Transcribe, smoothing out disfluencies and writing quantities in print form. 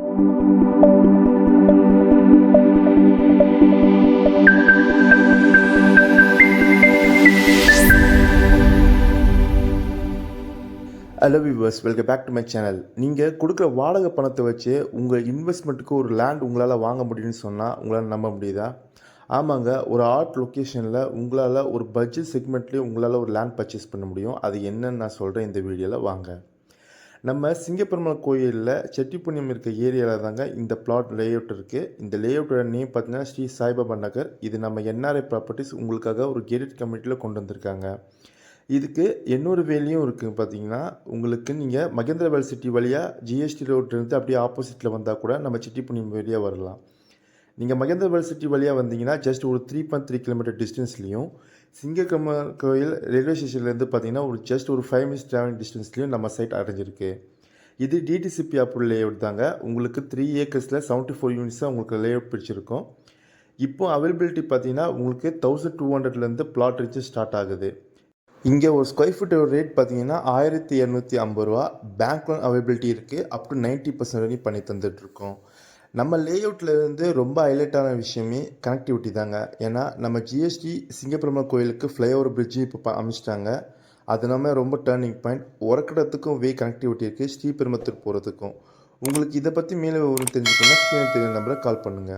Hello viewers, welcome back to my channel. நீங்கள் கொடுக்குற வாடகை பணத்தை வச்சு உங்கள் இன்வெஸ்ட்மெண்ட்டுக்கு ஒரு லேண்ட் உங்களால் வாங்க முடியும்னு சொன்னால் உங்களால் நம்ப முடியுதா? ஆமாங்க, ஒரு ஆர்ட் லொக்கேஷனில் உங்களால் ஒரு பட்ஜெட் செக்மெண்ட்லேயும் உங்களால் ஒரு லேண்ட் பர்ச்சேஸ் பண்ண முடியும். அது என்னன்னு நான் சொல்கிறேன் இந்த வீடியோவில், வாங்க. நம்ம சிங்கப்பெருமாள் கோயிலில் செட்டிப்புண்ணியம் இருக்க ஏரியாவில் தாங்க இந்த பிளாட் லேஅவுட் இருக்குது. இந்த லேஅவுட்டோட நேம் பார்த்தீங்கன்னா ஸ்ரீ சாய்பாபா நகர். இது நம்ம என்ஆர்ஐ ப்ராப்பர்ட்டிஸ் உங்களுக்காக ஒரு கேட்டட் கம்யூனிட்டியில் கொண்டு வந்திருக்காங்க. இதுக்கு இன்னொரு வேலையும் இருக்குது. பார்த்தீங்கன்னா உங்களுக்கு நீங்கள் மகேந்திரவேல் சிட்டி வழியாக ஜிஎஸ்டி ரோட்லேருந்து அப்படியே ஆப்போசிட்டில் வந்தால் கூட நம்ம செட்டிப்புண்ணியம் வழியாக வரலாம். நீங்கள் மகேந்திரவேல் சிட்டி வழியாக வந்தீங்கன்னா ஜஸ்ட் ஒரு 3.3 கிலோமீட்டர் டிஸ்டன்ஸ்லையும், சிங்கப்பெருமாள் கோயில் ரயில்வே ஸ்டேஷன்லேருந்து பார்த்தீங்கன்னா ஜஸ்ட் ஒரு 5 மினிட்ஸ் ட்ராவலிங் டிஸ்டன்ஸ்லையும் நம்ம சைட் அடைஞ்சிருக்கு. இது டிடிசிபி அப்ரூவல் லேஅவுட் தாங்க. உங்களுக்கு 3 ஏக்கர்ஸில் 74 யூனிட்ஸாக உங்களுக்கு லேஅவுட் பிடிச்சிருக்கும். இப்போது அவைலபிலிட்டி பார்த்தீங்கன்னா உங்களுக்கு 1200லேருந்து பிளாட் ரீச்சு ஸ்டார்ட் ஆகுது. இங்கே ஒரு ஸ்கொயர் ஃபீட்டோட ரேட் பார்த்தீங்கன்னா 1250 ரூபா. பேங்க் லோன் அவைலபிலிட்டி இருக்குது. அப் டு 90% வரைக்கும் பண்ணி தந்துட்டுருக்கோம். நம்ம லேஅவுட்டில் இருந்து ரொம்ப ஹைலைட்டான விஷயமே கனெக்டிவிட்டி தாங்க. ஏன்னா நம்ம ஜிஎஸ்டி சிங்கப்பெருமாள் கோயிலுக்கு ஃப்ளைஓவர் பிரிட்ஜு இப்போ அமைச்சிட்டாங்க. அது நம்ம ரொம்ப டேர்னிங் பாயிண்ட். உரக்கடத்துக்கும் கனெக்டிவிட்டி இருக்குது, ஸ்ரீபெரும்புத்தூர் போகிறதுக்கும். உங்களுக்கு இதை பற்றி மேலே விவரம் தெரிஞ்சுக்கணும்னா ஸ்க்ரீனில் தெரியும் நம்பரை கால் பண்ணுங்கள்.